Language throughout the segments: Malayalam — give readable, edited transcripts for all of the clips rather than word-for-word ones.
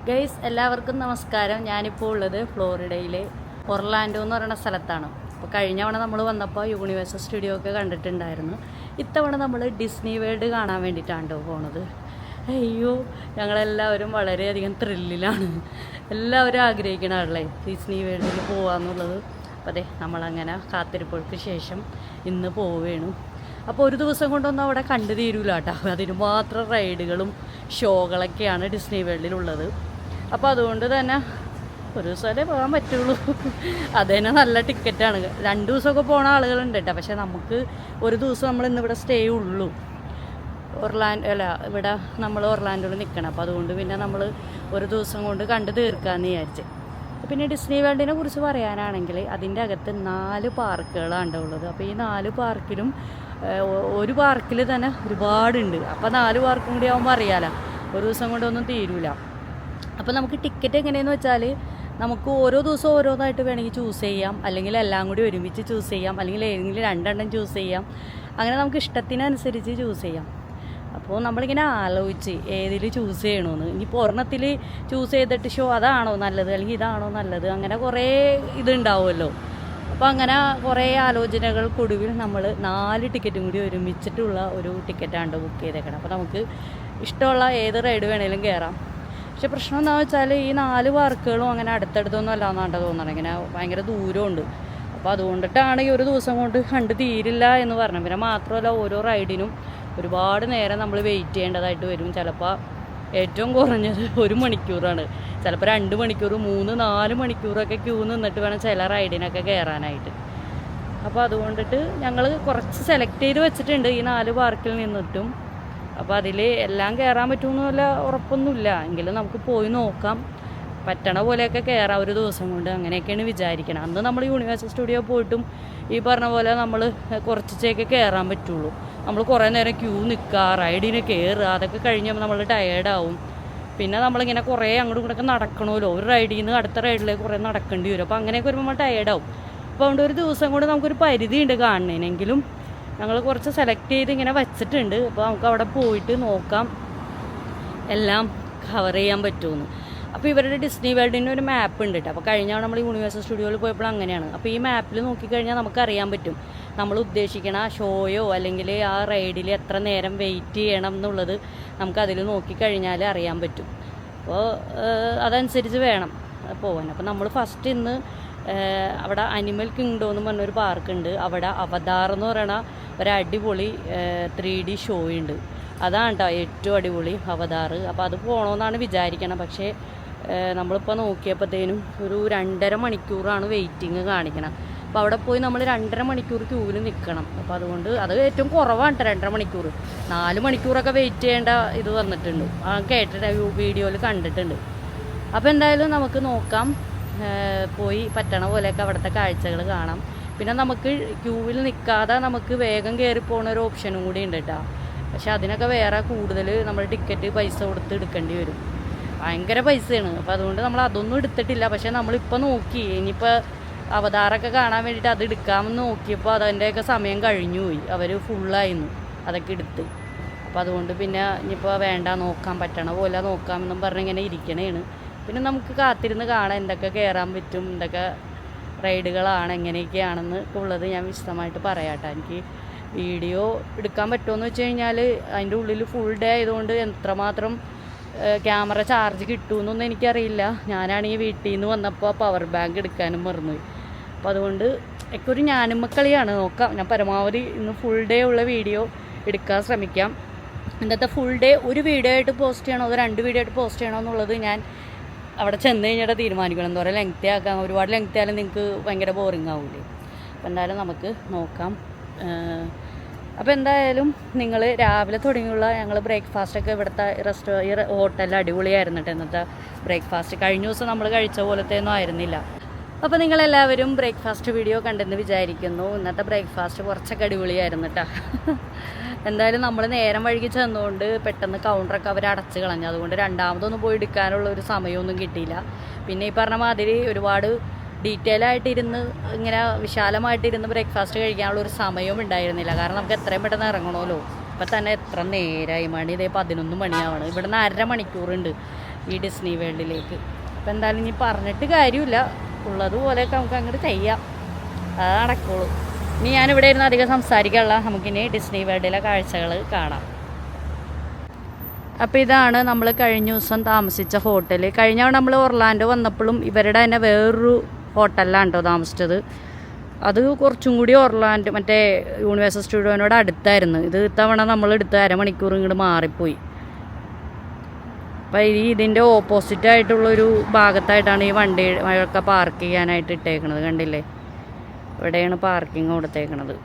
ഗൈസ് എല്ലാവർക്കും നമസ്കാരം. ഞാനിപ്പോൾ ഉള്ളത് ഫ്ലോറിഡയിലെ ഒർലാൻഡോ എന്ന് പറയുന്ന സ്ഥലത്താണ്. അപ്പോൾ കഴിഞ്ഞ തവണ നമ്മൾ വന്നപ്പോൾ യൂണിവേഴ്സൽ സ്റ്റുഡിയോ ഒക്കെ കണ്ടിട്ടുണ്ടായിരുന്നു. ഇത്തവണ നമ്മൾ ഡിസ്നി വേൾഡ് കാണാൻ വേണ്ടിയിട്ടാണ് പോണത്. അയ്യോ, ഞങ്ങളെല്ലാവരും വളരെയധികം ത്രില്ലിലാണ്. എല്ലാവരും ആഗ്രഹിക്കണമല്ലേ ഡിസ്നി വേൾഡിൽ പോകാമെന്നുള്ളത്. അപ്പോൾ അതെ, നമ്മളങ്ങനെ കാത്തിരിപ്പുകൾക്ക് ശേഷം ഇന്ന് പോവുകയാണ്. അപ്പോൾ ഒരു ദിവസം കൊണ്ടൊന്നും അവിടെ കണ്ടു തീരൂല കേട്ടോ. അതിന് മാത്രം റൈഡുകളും ഷോകളൊക്കെയാണ് ഡിസ്നി വേൾഡിലുള്ളത്. അപ്പോൾ അതുകൊണ്ട് തന്നെ ഒരു ദിവസമല്ലേ പോകാൻ പറ്റുള്ളൂ. അത് തന്നെ നല്ല ടിക്കറ്റാണ്. 2 ദിവസമൊക്കെ പോണ ആളുകളുണ്ട് കേട്ടോ. പക്ഷേ നമുക്ക് ഒരു ദിവസം നമ്മൾ ഇന്നിവിടെ സ്റ്റേ ഉള്ളൂ. ഇവിടെ നമ്മൾ ഒർലാൻഡോയിൽ നിൽക്കണം. അപ്പോൾ അതുകൊണ്ട് പിന്നെ നമ്മൾ ഒരു ദിവസം കൊണ്ട് കണ്ടു തീർക്കാമെന്ന് വിചാരിച്ച്. പിന്നെ ഡിസ്നി വേൾഡിനെ കുറിച്ച് പറയാനാണെങ്കിൽ അതിൻ്റെ അകത്ത് 4 പാർക്കുകളാണ് ഉള്ളത്. അപ്പോൾ ഈ 4 പാർക്കിലും ഒരു പാർക്കിൽ തന്നെ ഒരുപാടുണ്ട്. അപ്പോൾ 4 പാർക്കും കൂടി ആകുമ്പോൾ അറിയാലോ, ഒരു ദിവസം കൊണ്ടൊന്നും തീരൂല. അപ്പോൾ നമുക്ക് ടിക്കറ്റ് എങ്ങനെയെന്ന് വെച്ചാൽ നമുക്ക് ഓരോ ദിവസവും ഓരോന്നായിട്ട് വേണമെങ്കിൽ ചൂസ് ചെയ്യാം, അല്ലെങ്കിൽ എല്ലാം കൂടി ഒരുമിച്ച് ചൂസ് ചെയ്യാം, അല്ലെങ്കിൽ ഏതെങ്കിലും 2 എണ്ണം ചൂസ് ചെയ്യാം. അങ്ങനെ നമുക്ക് ഇഷ്ടത്തിനനുസരിച്ച് ചൂസ് ചെയ്യാം. അപ്പോൾ നമ്മളിങ്ങനെ ആലോചിച്ച് ഏതിൽ ചൂസ് ചെയ്യണമെന്ന്. ഇനിയിപ്പോൾ ഒരെണ്ണത്തിൽ ചൂസ് ചെയ്തിട്ട് ഷോ അതാണോ നല്ലത് അല്ലെങ്കിൽ ഇതാണോ നല്ലത്, അങ്ങനെ കുറേ ഇതുണ്ടാവുമല്ലോ. അപ്പോൾ അങ്ങനെ കുറേ ആലോചനകൾക്കൊടുവിൽ നമ്മൾ 4 ടിക്കറ്റും കൂടി ഒരുമിച്ചിട്ടുള്ള ഒരു ടിക്കറ്റാണ് ബുക്ക് ചെയ്തേക്കണം. അപ്പോൾ നമുക്ക് ഇഷ്ടമുള്ള ഏത് റൈഡ് വേണേലും കയറാം. പക്ഷെ പ്രശ്നം എന്താണെന്ന് വെച്ചാൽ ഈ 4 പാർക്കുകളും അങ്ങനെ അടുത്തടുത്തൊന്നും അല്ലാന്നാണ് തോന്നണം. ഇങ്ങനെ ഭയങ്കര ദൂരമുണ്ട്. അപ്പോൾ അതുകൊണ്ടിട്ടാണ് ഈ ഒരു ദിവസം കൊണ്ട് കണ്ട് തീരില്ല എന്ന് പറഞ്ഞു. പിന്നെ മാത്രമല്ല, ഓരോ റൈഡിനും ഒരുപാട് നേരം നമ്മൾ വെയിറ്റ് ചെയ്യേണ്ടതായിട്ട് വരും. ചിലപ്പോൾ ഏറ്റവും കുറഞ്ഞത് 1 മണിക്കൂറാണ്, ചിലപ്പോൾ 2 മണിക്കൂർ, 3, 4 മണിക്കൂറൊക്കെ ക്യൂ നിന്നിട്ട് വേണം ചില റൈഡിനൊക്കെ കയറാനായിട്ട്. അപ്പോൾ അതുകൊണ്ടിട്ട് ഞങ്ങൾ കുറച്ച് സെലക്ട് ചെയ്ത് വെച്ചിട്ടുണ്ട് ഈ 4 പാർക്കിൽ നിന്നിട്ടും. അപ്പോൾ അതിൽ എല്ലാം കയറാൻ പറ്റുമെന്നല്ല ഉറപ്പൊന്നുമില്ല, എങ്കിലും നമുക്ക് പോയി നോക്കാം. പറ്റണ പോലെയൊക്കെ കയറാം ഒരു ദിവസം കൊണ്ട്, അങ്ങനെയൊക്കെയാണ് വിചാരിക്കണം. അന്ന് നമ്മൾ യൂണിവേഴ്സൽ സ്റ്റുഡിയോ പോയിട്ടും ഈ പറഞ്ഞ പോലെ നമ്മൾ കുറച്ചൊക്കെ കയറാൻ പറ്റുള്ളൂ. നമ്മൾ കുറേ നേരം ക്യൂ നിൽക്കുക, റൈഡിന് കയറുക, അതൊക്കെ കഴിഞ്ഞപ്പോൾ നമ്മൾ ടയേർഡാവും. പിന്നെ നമ്മളിങ്ങനെ കുറേ അങ്ങോട്ടും ഇങ്ങോട്ടൊക്കെ നടക്കണമല്ലോ. ഒരു റൈഡിൽ നിന്ന് അടുത്ത റൈഡിലേക്ക് കുറേ നടക്കേണ്ടി വരും. അപ്പോൾ അങ്ങനെയൊക്കെ വരുമ്പോൾ നമ്മൾ ടയേർഡാവും. അപ്പോൾ അതുകൊണ്ട് ഒരു ദിവസം കൊണ്ട് നമുക്കൊരു പരിധി ഉണ്ട് കാണുന്നതിനെങ്കിലും ഞങ്ങൾ കുറച്ച് സെലക്ട് ചെയ്ത് ഇങ്ങനെ വച്ചിട്ടുണ്ട്. അപ്പോൾ നമുക്ക് അവിടെ പോയിട്ട് നോക്കാം എല്ലാം കവർ ചെയ്യാൻ പറ്റുമെന്ന്. അപ്പോൾ ഇവരുടെ ഡിസ്നി വേൾഡിൻ്റെ ഒരു മാപ്പ് ഉണ്ട് കേട്ടോ. അപ്പോൾ കഴിഞ്ഞാൽ നമ്മൾ യൂണിവേഴ്സൽ സ്റ്റുഡിയോയിൽ പോയപ്പോൾ അങ്ങനെയാണ്. അപ്പോൾ ഈ മാപ്പിൽ നോക്കിക്കഴിഞ്ഞാൽ നമുക്കറിയാൻ പറ്റും നമ്മൾ ഉദ്ദേശിക്കണ ഷോയോ അല്ലെങ്കിൽ ആ റൈഡിൽ എത്ര നേരം വെയിറ്റ് ചെയ്യണം എന്നുള്ളത് നമുക്കതിൽ നോക്കിക്കഴിഞ്ഞാൽ അറിയാൻ പറ്റും. അപ്പോൾ അതനുസരിച്ച് വേണം പോകാൻ. അപ്പോൾ നമ്മൾ ഫസ്റ്റ് ഇന്ന് അവിടെ അനിമൽ കിങ്ഡം എന്ന് പറഞ്ഞൊരു പാർക്കുണ്ട്. അവിടെ അവതാർ എന്ന് പറയണ ഒരു അടിപൊളി 3D ഷോ ഉണ്ട്. അതാണ് കേട്ടോ ഏറ്റവും അടിപൊളി അവതാർ. അപ്പോൾ അത് പോകണമെന്നാണ് വിചാരിക്കണം. പക്ഷേ നമ്മളിപ്പോൾ നോക്കിയപ്പോഴത്തേനും ഒരു 2.5 മണിക്കൂറാണ് വെയിറ്റിങ് കാണിക്കണം. അപ്പോൾ അവിടെ പോയി നമ്മൾ 2.5 മണിക്കൂർ ക്യൂവിൽ നിൽക്കണം. അപ്പോൾ അതുകൊണ്ട് അത് ഏറ്റവും കുറവാണ് 2.5 മണിക്കൂർ. 4 മണിക്കൂറൊക്കെ വെയിറ്റ് ചെയ്യേണ്ട ഇത് വന്നിട്ടുണ്ട്, കേട്ടിട്ട് വീഡിയോയിൽ കണ്ടിട്ടുണ്ട്. അപ്പോൾ എന്തായാലും നമുക്ക് നോക്കാം, പോയി പറ്റണ പോലെയൊക്കെ അവിടുത്തെ കാഴ്ചകൾ കാണാം. പിന്നെ നമുക്ക് ക്യൂവിൽ നിൽക്കാതെ നമുക്ക് വേഗം കയറി പോകുന്ന ഒരു ഓപ്ഷനും കൂടി ഉണ്ട് കേട്ടോ. പക്ഷെ അതിനൊക്കെ വേറെ കൂടുതൽ നമ്മൾ ടിക്കറ്റ് പൈസ കൊടുത്ത് എടുക്കേണ്ടി വരും, ഭയങ്കര പൈസയാണ്. അപ്പോൾ അതുകൊണ്ട് നമ്മൾ അതൊന്നും എടുത്തിട്ടില്ല. പക്ഷേ നമ്മളിപ്പോൾ നോക്കി ഇനിയിപ്പോൾ അവതാറൊക്കെ കാണാൻ വേണ്ടിയിട്ട് അത് എടുക്കാമെന്ന് നോക്കിയപ്പോൾ അതിൻ്റെയൊക്കെ സമയം കഴിഞ്ഞു പോയി, അവർ ഫുള്ളായിരുന്നു അതൊക്കെ എടുത്ത്. അപ്പോൾ അതുകൊണ്ട് പിന്നെ ഇനിയിപ്പോൾ വേണ്ട, നോക്കാൻ പറ്റണ പോലെ നോക്കാമെന്നും പറഞ്ഞിങ്ങനെ ഇരിക്കണേണ്. പിന്നെ നമുക്ക് കാത്തിരുന്ന് കാണാൻ എന്തൊക്കെ കയറാൻ പറ്റും, എന്തൊക്കെ റൈഡുകളാണ്, എങ്ങനെയൊക്കെയാണെന്ന് ഉള്ളത് ഞാൻ വിശദമായിട്ട് പറയാം കേട്ടോ. എനിക്ക് വീഡിയോ എടുക്കാൻ പറ്റുമെന്ന് വെച്ച് കഴിഞ്ഞാൽ അതിൻ്റെ ഉള്ളിൽ ഫുൾ ഡേ ആയതുകൊണ്ട് എത്രമാത്രം ക്യാമറ ചാർജ് കിട്ടുമെന്നൊന്നും എനിക്കറിയില്ല. ഞാനാണെങ്കിൽ വീട്ടിൽ നിന്ന് വന്നപ്പോൾ പവർ ബാങ്ക് എടുക്കാനും മറന്നുപോയി. അപ്പോൾ അതുകൊണ്ട് ഒക്കെ ഒരു ഞാനും മക്കളിയാണ്. നോക്കാം, ഞാൻ പരമാവധി ഇന്ന് ഫുൾ ഡേ ഉള്ള വീഡിയോ എടുക്കാൻ ശ്രമിക്കാം. ഇന്നത്തെ ഫുൾ ഡേ ഒരു വീഡിയോ ആയിട്ട് പോസ്റ്റ് ചെയ്യണോ അതോ 2 വീഡിയോ ആയിട്ട് പോസ്റ്റ് ചെയ്യണോ എന്നുള്ളത് ഞാൻ അവിടെ ചെന്ന് കഴിഞ്ഞിട്ട് തീരുമാനിക്കണം. എന്താ പറയുക, ലെങ്തി ആക്കാം. ഒരുപാട് ലെങ്തി ആയാലും നിങ്ങൾക്ക് ഭയങ്കര ബോറിങ് ആവില്ലേ. അപ്പോൾ എന്തായാലും നമുക്ക് നോക്കാം. അപ്പോൾ എന്തായാലും നിങ്ങൾ രാവിലെ തുടങ്ങിയുള്ള ഞങ്ങൾ ബ്രേക്ക്ഫാസ്റ്റൊക്കെ ഇവിടുത്തെ ഈ ഹോട്ടലിൽ അടിപൊളിയായിരുന്നു കേട്ടോ. ഇന്നത്തെ ബ്രേക്ക്ഫാസ്റ്റ് കഴിഞ്ഞ ദിവസം നമ്മൾ കഴിച്ച പോലത്തെ ഒന്നും ആയിരുന്നില്ല. അപ്പോൾ നിങ്ങളെല്ലാവരും ബ്രേക്ക്ഫാസ്റ്റ് വീഡിയോ കണ്ടെന്ന് വിചാരിക്കുന്നു. ഇന്നത്തെ ബ്രേക്ക്ഫാസ്റ്റ് കുറച്ചൊക്കെ അടിപൊളിയായിരുന്നു കേട്ടോ. എന്തായാലും നമ്മൾ നേരം വഴുകി ചെന്നുകൊണ്ട് പെട്ടെന്ന് കൗണ്ടറൊക്കെ അവർ അടച്ച് കളഞ്ഞു. അതുകൊണ്ട് രണ്ടാമതൊന്നും പോയി എടുക്കാനുള്ള ഒരു സമയമൊന്നും കിട്ടിയില്ല. പിന്നെ ഈ പറഞ്ഞ മാതിരി ഒരുപാട് ഡീറ്റെയിൽ ആയിട്ടിരുന്ന് ഇങ്ങനെ വിശാലമായിട്ടിരുന്ന് ബ്രേക്ക്ഫാസ്റ്റ് കഴിക്കാനുള്ള ഒരു സമയവും ഉണ്ടായിരുന്നില്ല. കാരണം നമുക്ക് എത്രയും പെട്ടെന്ന് ഇറങ്ങണമല്ലോ. ഇപ്പം തന്നെ എത്ര നേരമായി, മണി ഇതേ 11 മണിയാവണം. ഇവിടുന്ന് 1/2 മണിക്കൂറുണ്ട് ഈ ഡിസ്നി വേൾഡിലേക്ക്. അപ്പോൾ എന്തായാലും ഇനി പറഞ്ഞിട്ട് കാര്യമില്ല, ഉള്ളതുപോലെയൊക്കെ നമുക്ക് അങ്ങോട്ട് ചെയ്യാം, അത് നടക്കുള്ളൂ. ഇനി ഞാനിവിടെ ഇരുന്ന് അധികം സംസാരിക്കാനുള്ള, നമുക്കിനി ഡിസ്നി വേൾഡിലെ കാഴ്ചകൾ കാണാം. അപ്പോൾ ഇതാണ് നമ്മൾ കഴിഞ്ഞ ദിവസം താമസിച്ച ഹോട്ടൽ. കഴിഞ്ഞ നമ്മൾ ഒർലാൻഡോ വന്നപ്പോഴും ഇവരുടെ തന്നെ വേറൊരു ഹോട്ടലിലാണ് കേട്ടോ താമസിച്ചത്. അത് കുറച്ചും കൂടി ഒർലാൻഡോ മറ്റേ യൂണിവേഴ്സൽ സ്റ്റുഡിയോനോട് അടുത്തായിരുന്നു. ഇത് ഇത്തവണ നമ്മൾ എടുത്ത് അരമണിക്കൂർ ഇങ്ങോട്ട് മാറിപ്പോയി. അപ്പോൾ ഇതിൻ്റെ ഓപ്പോസിറ്റായിട്ടുള്ളൊരു ഭാഗത്തായിട്ടാണ് ഈ വണ്ടിയൊക്കെ പാർക്ക് ചെയ്യാനായിട്ട് ഇട്ടേക്കണത്. കണ്ടില്ലേ, ഇവിടെയാണ് പാർക്കിംഗ് കൊടുത്തേക്കണത്.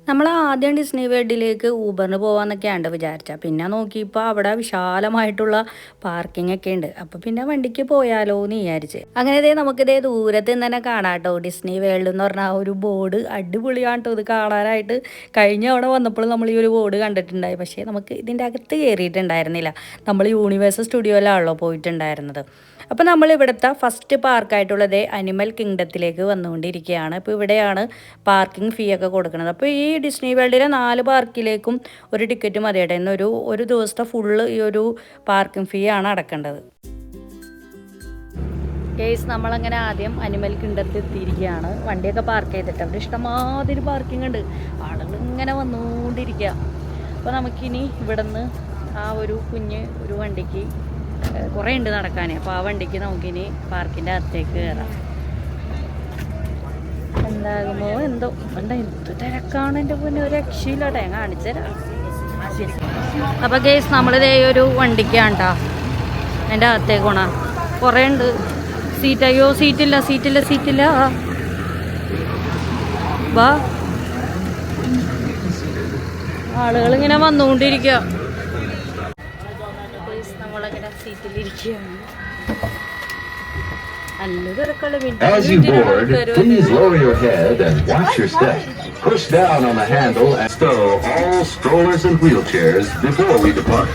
നമ്മൾ ആദ്യം ഡിസ്നി വേൾഡിലേക്ക് ഊബറിന് പോകാമെന്നൊക്കെയാണ് വിചാരിച്ചത്. പിന്നെ നോക്കിയപ്പോൾ അവിടെ വിശാലമായിട്ടുള്ള പാർക്കിംഗ് ഒക്കെ ഉണ്ട്. അപ്പോൾ പിന്നെ വണ്ടിക്ക് പോയാലോ എന്ന് വിചാരിച്ച്. അങ്ങനെ നമുക്കിതേ ദൂരത്ത് നിന്ന് തന്നെ കാണാം കേട്ടോ ഡിസ്നി വേൾഡ് എന്ന് പറഞ്ഞാൽ ഒരു ബോർഡ്. അടിപൊളിയാണ് കേട്ടോ ഇത് കാണാനായിട്ട്. കഴിഞ്ഞ അവിടെ വന്നപ്പോൾ നമ്മൾ ഈ ഒരു ബോർഡ് കണ്ടിട്ടുണ്ടായി, പക്ഷേ നമുക്ക് ഇതിൻ്റെ അകത്ത് കയറിയിട്ടുണ്ടായിരുന്നില്ല. നമ്മൾ യൂണിവേഴ്സൽ സ്റ്റുഡിയോയിലാണല്ലോ പോയിട്ടുണ്ടായിരുന്നത്. അപ്പോൾ നമ്മൾ ഇവിടുത്തെ ഫസ്റ്റ് പാർക്കായിട്ടുള്ളത് അനിമൽ കിങ്ഡത്തിലേക്ക് വന്നുകൊണ്ടിരിക്കുകയാണ്. ഇപ്പോൾ ഇവിടെയാണ് പാർക്കിംഗ് ഫീ ഒക്കെ കൊടുക്കുന്നത്. അപ്പോൾ ഈ ഡിസ്നി വേൾഡിലെ 4 പാർക്കിലേക്കും ഒരു ടിക്കറ്റ് മതിയായിട്ട് ഒരു ദിവസത്തെ ഫുള്ള് ഈ ഒരു പാർക്കിംഗ് ഫീ ആണ് അടക്കേണ്ടത്. കേസ് നമ്മളങ്ങനെ ആദ്യം അനിമൽ കിങ്ഡത്തിൽ എത്തിയിരിക്കുകയാണ്. വണ്ടിയൊക്കെ പാർക്ക് ചെയ്തിട്ട് അവിടെ ഇഷ്ടംമാതിരി പാർക്കിംഗ് ഉണ്ട്, ആളുകൾ ഇങ്ങനെ വന്നുകൊണ്ടിരിക്കുക. അപ്പോൾ നമുക്കിനി ഇവിടെ നിന്ന് ആ ഒരു ഒരു വണ്ടിക്ക് കുറേ ഉണ്ട് നടക്കാൻ. അപ്പോൾ ആ വണ്ടിക്ക് നമുക്കിനി പാർക്കിൻ്റെ അകത്തേക്ക് കയറാം. എന്താകുമോ എന്തോ എന്ത് തിരക്കാണ് എൻ്റെ പൊന്നെ, ഒരു രക്ഷയില്ലാട്ടെ, ഞാൻ കാണിച്ചു തരാം. അപ്പോൾ ഗേസ് നമ്മളിതേ ഒരു വണ്ടിക്കാണ് കേട്ടോ എൻ്റെ അകത്തേക്ക് പോണ. കുറേ ഉണ്ട് സീറ്റ്. അയ്യോ സീറ്റില്ല. വാ, ആളുകളിങ്ങനെ വന്നുകൊണ്ടിരിക്കുക. നമ്മളങ്ങനെ സീറ്റിലിരിക്കുകയാണ്. As you board, please lower your head and watch your step. Push down on the handle and stow all strollers and wheelchairs before we depart.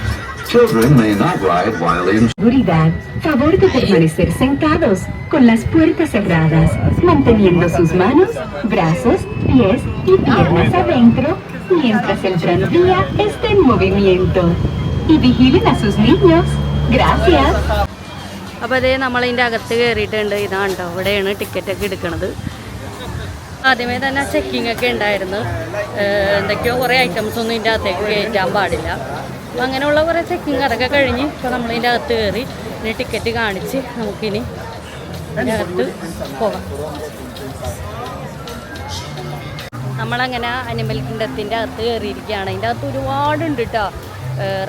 Children may not ride while in seguridad. Favor de permanecer sentados con las puertas cerradas, manteniendo sus manos, brazos, pies y piernas adentro mientras el tranvía esté en movimiento. Y vigilen a sus niños. Gracias. അപ്പോൾ അതേ നമ്മളതിൻ്റെ അകത്ത് കയറിയിട്ടുണ്ട്. ഇതാണ് കേട്ടോ, ഇവിടെയാണ് ടിക്കറ്റൊക്കെ എടുക്കണത്. ആദ്യമേ തന്നെ ചെക്കിംഗ് ഒക്കെ ഉണ്ടായിരുന്നു. എന്തൊക്കെയോ കുറേ ഐറ്റംസ് ഒന്നും ഇതിൻ്റെ അകത്തേക്ക് കയറ്റാൻ പാടില്ല. അങ്ങനെയുള്ള കുറേ ചെക്കിങ് അതൊക്കെ കഴിഞ്ഞ് ഇപ്പോൾ നമ്മളിതിൻ്റെ അകത്ത് കയറി ഇനി ടിക്കറ്റ് കാണിച്ച് നമുക്കിനി ഇതിൻ്റെ അകത്ത് പോകാം. നമ്മളങ്ങനെ അനിമൽ കിങ്ഡത്തിൻ്റെ അകത്ത് കയറിയിരിക്കുകയാണ്. അതിൻ്റെ അകത്ത് ഒരുപാടുണ്ട് കേട്ടോ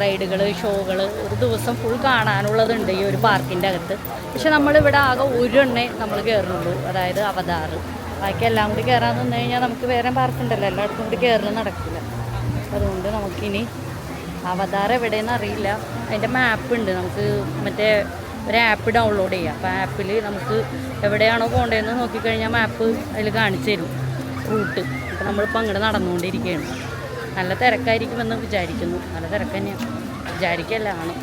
റൈഡുകൾ, ഷോകൾ. ഒരു ദിവസം ഫുൾ കാണാനുള്ളതുണ്ട് ഈ ഒരു പാർക്കിൻ്റെ അകത്ത്. പക്ഷെ നമ്മളിവിടെ ആകെ ഒരെണ്ണേ നമ്മൾ കയറുന്നുള്ളൂ, അതായത് അവതാർ. ബാക്കി എല്ലാം കൂടി കയറാൻ നിന്ന് കഴിഞ്ഞാൽ നമുക്ക് വേറെ പാർക്കുണ്ടല്ലോ, എല്ലായിടത്തും കൂടി കയറുന്നത് നടക്കില്ല. അതുകൊണ്ട് നമുക്കിനി അവതാർ എവിടെയെന്ന് അറിയില്ല. അതിൻ്റെ മാപ്പ് ഉണ്ട്, നമുക്ക് മറ്റേ ഒരു ആപ്പ് ഡൗൺലോഡ് ചെയ്യാം. അപ്പോൾ ആപ്പിൽ നമുക്ക് എവിടെയാണോ പോകേണ്ടതെന്ന് നോക്കിക്കഴിഞ്ഞാൽ മാപ്പ് അതിൽ കാണിച്ചു തരും റൂട്ട്. അപ്പോൾ നമ്മളിപ്പോൾ അങ്ങോട്ട് നടന്നുകൊണ്ടിരിക്കുകയാണ്. നല്ല തിരക്കായിരിക്കുമെന്ന് വിചാരിക്കുന്നു. നല്ല തിരക്ക് തന്നെയാണ്, വിചാരിക്കല്ല ആണ്.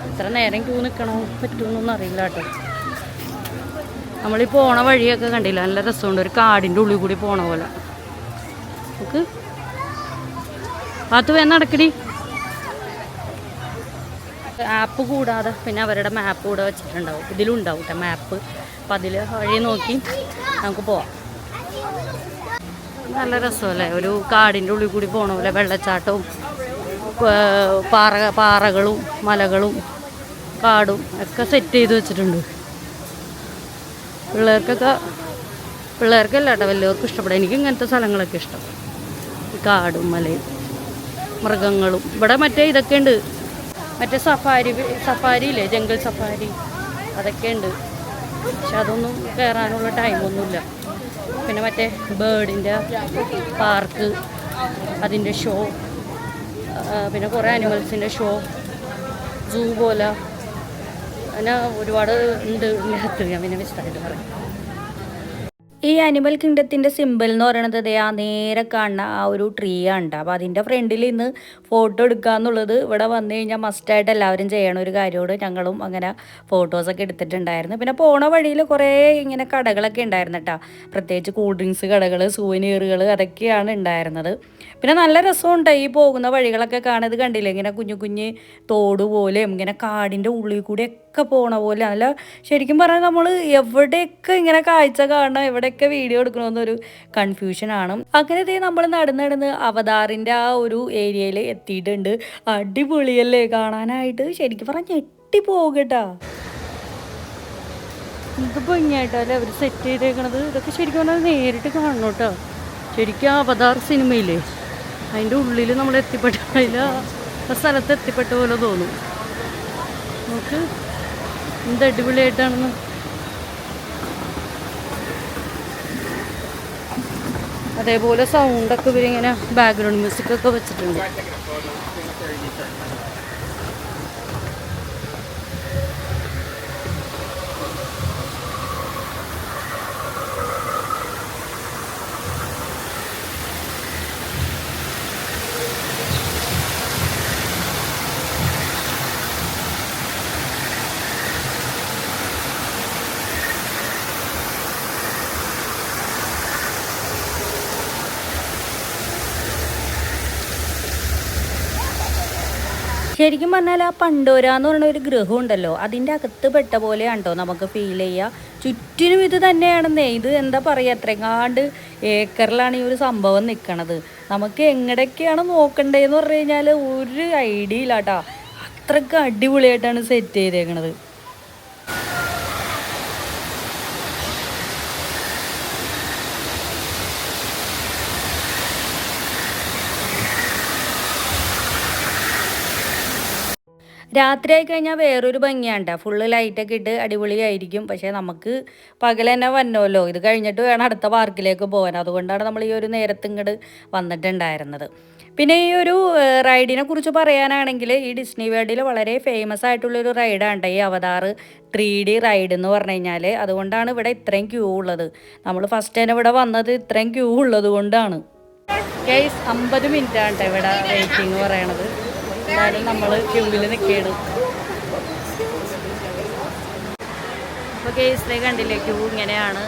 ഇത്ര നേരം ക്യൂ നിൽക്കണോ പറ്റുമെന്നൊന്നും അറിയില്ല കേട്ടോ. നമ്മളീ പോണ വഴിയൊക്കെ കണ്ടില്ല, നല്ല രസമുണ്ട്. ഒരു കാടിൻ്റെ ഉള്ളിൽ കൂടി പോണ പോലെ. നമുക്ക് അത് വേണം നടക്കടി. ആപ്പ് കൂടാതെ പിന്നെ അവരുടെ മാപ്പ് കൂടെ വെച്ചിട്ടുണ്ടാവും, ഇതിലുണ്ടാവും കേട്ടോ മാപ്പ്. അപ്പം അതിൽ വഴി നോക്കി നമുക്ക് പോവാം. നല്ല രസമല്ലേ, ഒരു കാടിൻ്റെ ഉള്ളിൽ കൂടി പോകണ പോലെ. വെള്ളച്ചാട്ടവും പാറകളും മലകളും കാടും ഒക്കെ സെറ്റ് ചെയ്ത് വെച്ചിട്ടുണ്ട്. പിള്ളേർക്കല്ല കേട്ടോ, വലിയവർക്ക് ഇഷ്ടപ്പെടും. എനിക്ക് ഇങ്ങനത്തെ സ്ഥലങ്ങളൊക്കെ ഇഷ്ടം, കാടും മലയും മൃഗങ്ങളും. ഇവിടെ മറ്റേ ഇതൊക്കെ ഉണ്ട്, മറ്റേ സഫാരി ഇല്ലേ, ജംഗിൾ സഫാരി, അതൊക്കെ ഉണ്ട്. പക്ഷെ അതൊന്നും കയറാനുള്ള ടൈമൊന്നുമില്ല. പിന്നെ മറ്റേ ബേർഡിൻ്റെ പാർക്ക്, അതിൻ്റെ ഷോ, പിന്നെ കുറേ അനിമൽസിൻ്റെ ഷോ, സൂ പോലെ അങ്ങനെ ഒരുപാട് ഉണ്ട് ഇതിനകത്ത്. ഞാൻ പിന്നെ വിശദമായിട്ട് പറയാം. ഈ അനിമൽ കിങ്ഡത്തിൻ്റെ സിമ്പിൾ എന്ന് പറയുന്നത് ആ നേരെ കാണുന്ന ആ ഒരു ട്രീ ആണ്. അപ്പോൾ അതിൻ്റെ ഫ്രണ്ടിൽ ഇന്ന് ഫോട്ടോ എടുക്കുക എന്നുള്ളത് ഇവിടെ വന്നു കഴിഞ്ഞാൽ മസ്റ്റായിട്ട് എല്ലാവരും ചെയ്യണ ഒരു കാര്യമാണ്. ഞങ്ങളും അങ്ങനെ ഫോട്ടോസൊക്കെ എടുത്തിട്ടുണ്ടായിരുന്നു. പിന്നെ പോണ വഴിയിൽ കുറേ ഇങ്ങനെ കടകളൊക്കെ ഉണ്ടായിരുന്നു കേട്ടോ, പ്രത്യേകിച്ച് കൂൾ ഡ്രിങ്ക്സ് കടകൾ, സൂവനീറുകൾ, അതൊക്കെയാണ് ഉണ്ടായിരുന്നത്. പിന്നെ നല്ല രസമുണ്ട് ഈ പോകുന്ന വഴികളൊക്കെ കാണുന്നത്, കണ്ടില്ലേ ഇങ്ങനെ കുഞ്ഞു കുഞ്ഞ് തോട് പോലെയും ഇങ്ങനെ കാടിൻ്റെ ഉള്ളിൽ കൂടെയൊക്കെ പോണ പോലെ. നല്ല ശരിക്കും പറഞ്ഞാൽ നമ്മൾ എവിടെയൊക്കെ ഇങ്ങനെ കാഴ്ച കാണണം, എവിടെയൊക്കെ വീഡിയോ എടുക്കണമെന്നൊരു കൺഫ്യൂഷനാണ്. അങ്ങനെ നമ്മൾ നടന്ന് അവതാറിൻ്റെ ആ ഒരു ഏരിയയിൽ എത്തിയിട്ടുണ്ട്. അടിപൊളിയല്ലേ കാണാനായിട്ട്, ശരിക്കും പറഞ്ഞാൽ ഞെട്ടി പോകട്ടാ. ഇത് ഭംഗിയായിട്ടല്ലേ അവർ സെറ്റ് ചെയ്തേക്കണത്. ഇതൊക്കെ ശരിക്കും പറഞ്ഞാൽ നേരിട്ട് കാണണം കേട്ടോ. ശരിക്കും അവതാർ സിനിമയില്ലേ അതിൻ്റെ ഉള്ളിൽ നമ്മൾ എത്തിപ്പെട്ട അതിൽ ആ സ്ഥലത്ത് എത്തിപ്പെട്ട പോലെ തോന്നും നമുക്ക്. എന്ത് അടിപൊളിയായിട്ടാണെന്ന്. അതേപോലെ സൗണ്ടൊക്കെ ഇവരിങ്ങനെ ബാക്ക്ഗ്രൗണ്ട് മ്യൂസിക്കൊക്കെ വെച്ചിട്ടുണ്ട്. ശരിക്കും പറഞ്ഞാൽ ആ പണ്ടോര എന്ന് പറയുന്ന ഒരു ഗ്രഹം ഉണ്ടല്ലോ, അതിൻ്റെ അകത്ത് പെട്ട പോലെയാണോ നമുക്ക് ഫീൽ ചെയ്യുക. ചുറ്റിനും ഇത് തന്നെയാണെന്നേ. ഇത് എന്താ പറയുക, എത്രങ്ങാണ്ട് ഏക്കറിലാണ് ഈ ഒരു സംഭവം നിൽക്കണത്. നമുക്ക് എങ്ങടെയൊക്കെയാണ് നോക്കണ്ടേന്ന് പറഞ്ഞു കഴിഞ്ഞാൽ ഒരു ഐഡിയ ഇല്ല കേട്ടോ. അത്രയ്ക്ക് അടിപൊളിയായിട്ടാണ് സെറ്റ് ചെയ്തേക്കണത്. രാത്രി ആയി കഴിഞ്ഞാൽ വേറൊരു ഭംഗിയാണ് കേട്ടോ. ഫുള്ള് ലൈറ്റൊക്കെ ഇട്ട് അടിപൊളിയായിരിക്കും. പക്ഷേ നമുക്ക് പകൽ തന്നെ വന്നല്ലോ, ഇത് കഴിഞ്ഞിട്ട് വേണം അടുത്ത പാർക്കിലേക്ക് പോകാൻ. അതുകൊണ്ടാണ് നമ്മൾ ഈ ഒരു നേരത്ത് ഇങ്ങോട്ട് വന്നിട്ടുണ്ടായിരുന്നത്. പിന്നെ ഈ ഒരു റൈഡിനെ കുറിച്ച് പറയാനാണെങ്കിൽ ഈ ഡിസ്നി വേൾഡിൽ വളരെ ഫേമസ് ആയിട്ടുള്ളൊരു റൈഡാണ് ഈ അവതാർ 3D റൈഡ് എന്ന് പറഞ്ഞു കഴിഞ്ഞാൽ. അതുകൊണ്ടാണ് ഇവിടെ ഇത്രയും ക്യൂ ഉള്ളത്. നമ്മൾ ഫസ്റ്റ് തന്നെ ഇവിടെ വന്നത് ഇത്രയും ക്യൂ ഉള്ളത് കൊണ്ടാണ്. ഗൈസ് 50 മിനിറ്റാണ് കേട്ടോ ഇവിടെ വെയിറ്റിംഗ് പറയണത്. എന്തായാലും നമ്മൾ ക്യൂവിൽ നിൽക്കുകയാണ്. അപ്പോൾ കേസിലെ കണ്ടില്ലേ ക്യൂ ഇങ്ങനെയാണ്.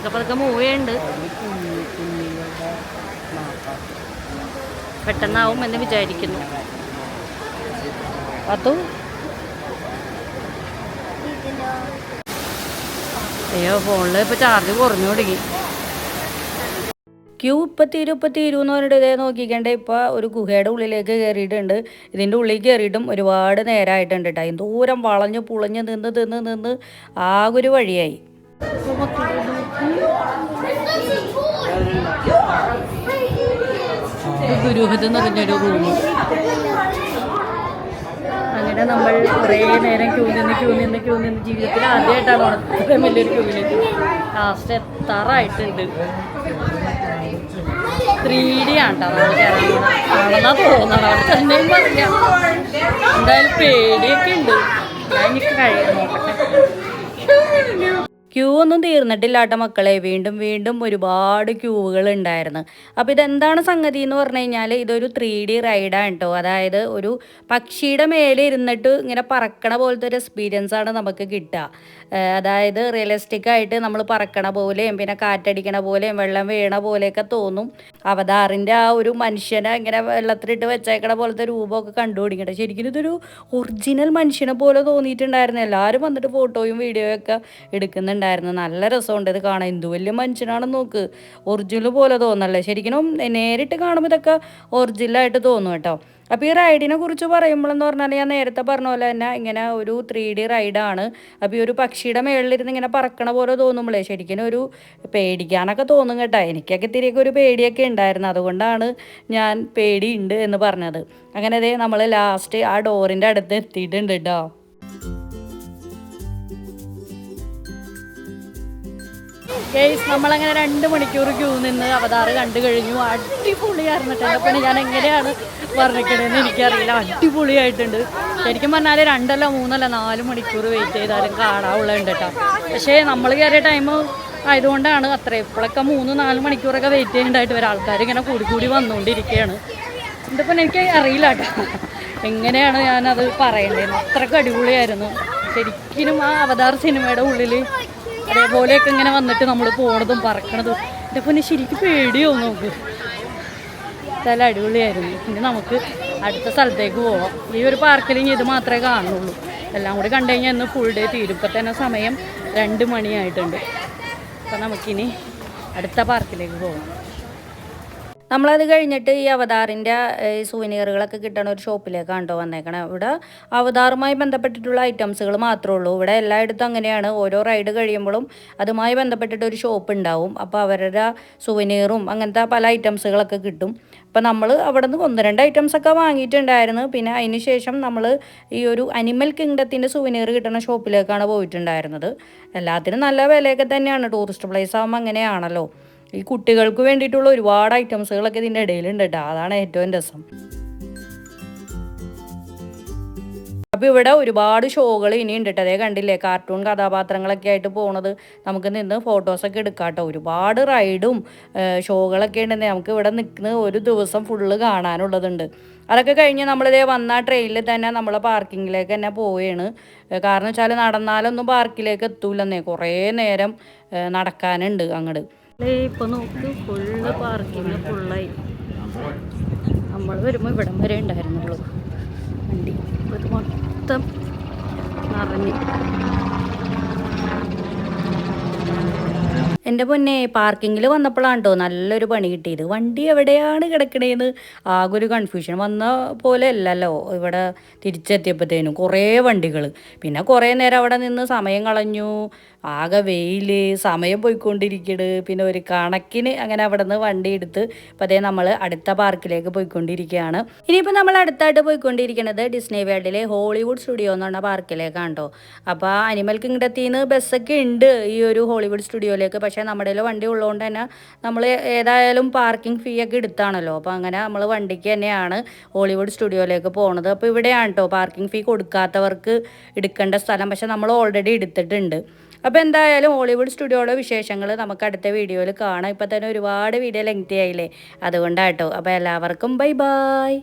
പതുക്കെ മൂവ് ചെയ്യുന്നുണ്ട്. പെട്ടെന്നാവും എന്ന് വിചാരിക്കുന്നു. അതോ അയ്യോ ഫോണിൽ ഇപ്പോൾ ചാർജ് കുറഞ്ഞു തുടങ്ങി. ക്യൂ ഇപ്പം തീരും എന്ന് പറഞ്ഞിട്ട് ഇതേ നോക്കിക്കണ്ടേ. ഇപ്പോൾ ഒരു ഗുഹയുടെ ഉള്ളിലേക്ക് കയറിയിട്ടുണ്ട്. ഇതിൻ്റെ ഉള്ളിൽ കയറിയിട്ടും ഒരുപാട് നേരമായിട്ടുണ്ട് കേട്ടോ. ദൂരം വളഞ്ഞ് പുളഞ്ഞ് നിന്ന് ആകെ ഒരു വഴിയായി. ഗുരുഹത് എന്ന് പറഞ്ഞൊരു റൂം. അങ്ങനെ നമ്മൾ കുറേ നേരം ക്യൂ നിന്ന് ജീവിതത്തിൽ ആദ്യമായിട്ടാണ് അത്രയും വലിയൊരു ക്യൂവിലേക്ക് ലാസ്റ്റ് എത്താറായിട്ടുണ്ട്. 3D ആണ് കേട്ടോ ആണെന്നാ തോന്നണം. അവിടെ തന്നെയും പറയാം. എന്തായാലും പേടിയൊക്കെ ഉണ്ട്. ഞാൻ എനിക്ക് കഴിയാൻ നോക്കട്ടെ. ക്യൂ ഒന്നും തീർന്നിട്ടില്ല കേട്ടോ മക്കളെ. വീണ്ടും ഒരുപാട് ക്യൂവുകൾ ഉണ്ടായിരുന്നു. അപ്പോൾ ഇതെന്താണ് സംഗതി എന്ന് പറഞ്ഞു കഴിഞ്ഞാൽ ഇതൊരു 3D റൈഡാണ് കേട്ടോ. അതായത് ഒരു പക്ഷിയുടെ മേലെ ഇരുന്നിട്ട് ഇങ്ങനെ പറക്കണ പോലത്തെ ഒരു എക്സ്പീരിയൻസ് ആണ് നമുക്ക് കിട്ടുക. അതായത് റിയലിസ്റ്റിക് ആയിട്ട് നമ്മൾ പറക്കണ പോലെയും പിന്നെ കാറ്റടിക്കണ പോലെയും വെള്ളം വീണ പോലെയൊക്കെ തോന്നും. അവതാറിൻ്റെ ആ ഒരു മനുഷ്യനെ ഇങ്ങനെ വെള്ളത്തിലിട്ട് വെച്ചേക്കണ പോലത്തെ രൂപമൊക്കെ കണ്ടുപിടിക്കട്ടെ. ശരിക്കും ഇതൊരു ഒറിജിനൽ മനുഷ്യനെ പോലെ തോന്നിയിട്ടുണ്ടായിരുന്നു. എല്ലാവരും വന്നിട്ട് ഫോട്ടോയും വീഡിയോയും ഒക്കെ എടുക്കുന്നുണ്ടായിരുന്നു. നല്ല രസമുണ്ട് ഇത് കാണാൻ. എന്ത് വലിയ മനുഷ്യനാണെന്ന് നോക്ക്. ഒറിജിനൽ പോലെ തോന്നല്ലേ. ശരിക്കും നേരിട്ട് കാണുമ്പോൾ ഇതൊക്കെ ഒറിജിനലായിട്ട് തോന്നും കേട്ടോ. അപ്പോൾ ഈ റൈഡിനെ കുറിച്ച് പറയുമ്പോഴെന്ന് പറഞ്ഞാൽ ഞാൻ നേരത്തെ പറഞ്ഞ പോലെ തന്നെ ഇങ്ങനെ ഒരു 3D റൈഡാണ്. അപ്പോൾ ഈ ഒരു പക്ഷിയുടെ മേളിലിരുന്ന് ഇങ്ങനെ പറക്കണ പോലെ തോന്നുമ്പോഴേ ശരിക്കും ഒരു പേടിക്കാനൊക്കെ തോന്നും കേട്ടോ. എനിക്കൊക്കെ ഇത്തിരിയൊക്കെ ഒരു പേടിയൊക്കെ ഉണ്ടായിരുന്നു. അതുകൊണ്ടാണ് ഞാൻ പേടിയുണ്ട് എന്ന് പറഞ്ഞത്. അങ്ങനെ ദേ നമ്മൾ ലാസ്റ്റ് ആ ഡോറിൻ്റെ അടുത്ത് എത്തിയിട്ടുണ്ട് കേട്ടോ. ഗൈസ് നമ്മളങ്ങനെ 2 മണിക്കൂർ ക്യൂ നിന്ന് അവതാർ കണ്ടു കഴിഞ്ഞു. അടിപൊളിയായിരുന്നു കേട്ടോ. പിന്നെ ഞാൻ എങ്ങനെയാണ് പറഞ്ഞിട്ടുണ്ടെന്ന് എനിക്കറിയില്ല. അടിപൊളിയായിട്ടുണ്ട്. ശരിക്കും പറഞ്ഞാൽ 2 അല്ല 3 അല്ല 4 മണിക്കൂർ വെയിറ്റ് ചെയ്താലും കാണാവുള്ളതുണ്ട് കേട്ടോ. പക്ഷേ നമ്മൾ കയറിയ ടൈം ആയതുകൊണ്ടാണ് അത്ര. ഇപ്പോഴൊക്കെ 3-4 മണിക്കൂറൊക്കെ വെയിറ്റ് ചെയ്യേണ്ടതായിട്ട് വരും. ആൾക്കാർ ഇങ്ങനെ കൂടി വന്നുകൊണ്ടിരിക്കുകയാണ്. ഇതിപ്പോൾ എനിക്ക് അറിയില്ല കേട്ടോ എങ്ങനെയാണ് ഞാനത് പറയേണ്ടത്. അത്രയ്ക്ക് അടിപൊളിയായിരുന്നു. ശരിക്കും ആ അവതാർ സിനിമയുടെ ഉള്ളിൽ അതേപോലെയൊക്കെ ഇങ്ങനെ വന്നിട്ട് നമ്മൾ പോണതും പറക്കണതും. ഇതിപ്പോൾ ശരിക്കും പേടിയാവും നമുക്ക്. സ്ഥലം അടിപൊളിയായിരുന്നു. ഇനി നമുക്ക് അടുത്ത സ്ഥലത്തേക്ക് പോവാം. ഈ ഒരു പാർക്കിൽ ഇനി ഇത് മാത്രമേ കാണുള്ളൂ. എല്ലാം കൂടി കണ്ടു കഴിഞ്ഞാൽ ഇന്ന് ഫുൾ ഡേ തീരും. ഇപ്പം തന്നെ സമയം 2 മണിയായിട്ടുണ്ട്. അപ്പം നമുക്കിനി അടുത്ത പാർക്കിലേക്ക് പോകാം. നമ്മളത് കഴിഞ്ഞിട്ട് ഈ അവതാറിൻ്റെ സുവനീറുകളൊക്കെ കിട്ടുന്ന ഒരു ഷോപ്പിലേക്കാണ് കേട്ടോ വന്നേക്കണം. ഇവിടെ അവതാറുമായി ബന്ധപ്പെട്ടിട്ടുള്ള ഐറ്റംസുകൾ മാത്രമേ ഉള്ളൂ. ഇവിടെ എല്ലായിടത്തും അങ്ങനെയാണ്. ഓരോ റൈഡ് കഴിയുമ്പോഴും അതുമായി ബന്ധപ്പെട്ടിട്ട് ഒരു ഷോപ്പ് ഉണ്ടാവും. അപ്പോൾ അവരുടെ സുവനീറും അങ്ങനത്തെ പല ഐറ്റംസുകളൊക്കെ കിട്ടും. അപ്പോൾ നമ്മൾ അവിടെ നിന്ന് 1-2 ഐറ്റംസൊക്കെ വാങ്ങിയിട്ടുണ്ടായിരുന്നു. പിന്നെ അതിന് ശേഷം നമ്മൾ ഈ ഒരു അനിമൽ കിങ്ഡത്തിൻ്റെ സുവനീർ കിട്ടുന്ന ഷോപ്പിലേക്കാണ് പോയിട്ടുണ്ടായിരുന്നത്. എല്ലാത്തിനും നല്ല വിലയൊക്കെ തന്നെയാണ്. ടൂറിസ്റ്റ് പ്ലേസ് ആകുമ്പോൾ അങ്ങനെയാണല്ലോ. ഈ കുട്ടികൾക്ക് വേണ്ടിയിട്ടുള്ള ഒരുപാട് ഐറ്റംസുകളൊക്കെ ഇതിൻ്റെ ഇടയിലുണ്ട് കേട്ടോ. അതാണ് ഏറ്റവും രസം. അപ്പോൾ ഇവിടെ ഒരുപാട് ഷോകൾ ഇനി ഉണ്ട് കേട്ടോ. അതേ കണ്ടില്ലേ, കാർട്ടൂൺ കഥാപാത്രങ്ങളൊക്കെ ആയിട്ട് പോണത്. നമുക്ക് നിന്ന് ഫോട്ടോസൊക്കെ എടുക്കാം കേട്ടോ. ഒരുപാട് റൈഡും ഷോകളൊക്കെ ഉണ്ടെങ്കിൽ നമുക്ക് ഇവിടെ നിൽക്കുന്ന ഒരു ദിവസം ഫുള്ള് കാണാനുള്ളതുണ്ട്. അതൊക്കെ കഴിഞ്ഞ് നമ്മളിതേ വന്ന ട്രെയിനിൽ തന്നെ നമ്മളെ പാർക്കിങ്ങിലേക്ക് തന്നെ പോവുകയാണ്. കാരണം വെച്ചാൽ നടന്നാലൊന്നും പാർക്കിലേക്ക് എത്തൂലെന്നേ, കുറേ നേരം നടക്കാനുണ്ട് അങ്ങോട്ട്. ഇപ്പോൾ നോക്ക്, ഫുള്ള് പാർക്കിങ് ഫുള്ളായി. നമ്മൾ വരുമ്പോൾ ഇവിടം വരെ ഉണ്ടായിരുന്നുള്ളൂ വണ്ടി. ഇപ്പോൾ ഇത് മൊത്തം നിറഞ്ഞ്. എൻ്റെ പൊന്നെ, പാർക്കിങ്ങിൽ വന്നപ്പോഴാണ് കേട്ടോ നല്ലൊരു പണി കിട്ടിയത്. വണ്ടി എവിടെയാണ് കിടക്കണേന്ന് ആകെ ഒരു കൺഫ്യൂഷൻ. വന്ന പോലെ അല്ലല്ലോ ഇവിടെ തിരിച്ചെത്തിയപ്പോഴത്തേനും കുറേ വണ്ടികൾ. പിന്നെ കുറേ നേരം അവിടെ നിന്ന് സമയം കളഞ്ഞു. ആകെ വെയിൽ, സമയം പോയിക്കൊണ്ടിരിക്കണ്. പിന്നെ ഒരു കണക്കിന് അങ്ങനെ അവിടെ നിന്ന് വണ്ടി എടുത്ത് അപ്പോൾ അതേ നമ്മൾ അടുത്ത പാർക്കിലേക്ക് പോയിക്കൊണ്ടിരിക്കുകയാണ്. ഇനിയിപ്പോൾ നമ്മൾ അടുത്തായിട്ട് പോയിക്കൊണ്ടിരിക്കുന്നത് ഡിസ്നി വേൾഡിലെ ഹോളിവുഡ് സ്റ്റുഡിയോ എന്ന് പറഞ്ഞ പാർക്കിലേക്കാണ് കേട്ടോ. അപ്പോൾ അനിമൽ കിങ്ഡത്തിൽ നിന്ന് ബസ്സൊക്കെ ഉണ്ട് ഈ ഒരു ഹോളിവുഡ് സ്റ്റുഡിയോയിലേക്ക്. പക്ഷേ നമ്മുടെ വണ്ടി ഉള്ളതുകൊണ്ട് തന്നെ നമ്മൾ ഏതായാലും പാർക്കിംഗ് ഫീ ഒക്കെ എടുത്താണല്ലോ. അപ്പോൾ അങ്ങനെ നമ്മൾ വണ്ടിക്ക് തന്നെയാണ് ഹോളിവുഡ് സ്റ്റുഡിയോയിലേക്ക് പോകുന്നത്. അപ്പോൾ ഇവിടെയാണ് കേട്ടോ പാർക്കിംഗ് ഫീ കൊടുക്കാത്തവർക്ക് എടുക്കേണ്ട സ്ഥലം. പക്ഷേ നമ്മൾ ഓൾറെഡി എടുത്തിട്ടുണ്ട്. അപ്പോൾ എന്തായാലും ഹോളിവുഡ് സ്റ്റുഡിയോയുടെ വിശേഷങ്ങൾ നമുക്ക് അടുത്ത വീഡിയോയിൽ കാണാം. ഇപ്പോൾ തന്നെ ഒരുപാട് വീഡിയോ ലെങ്തി ആയില്ലേ, അതുകൊണ്ടാട്ടോ. അപ്പോൾ എല്ലാവർക്കും ബൈ ബൈ.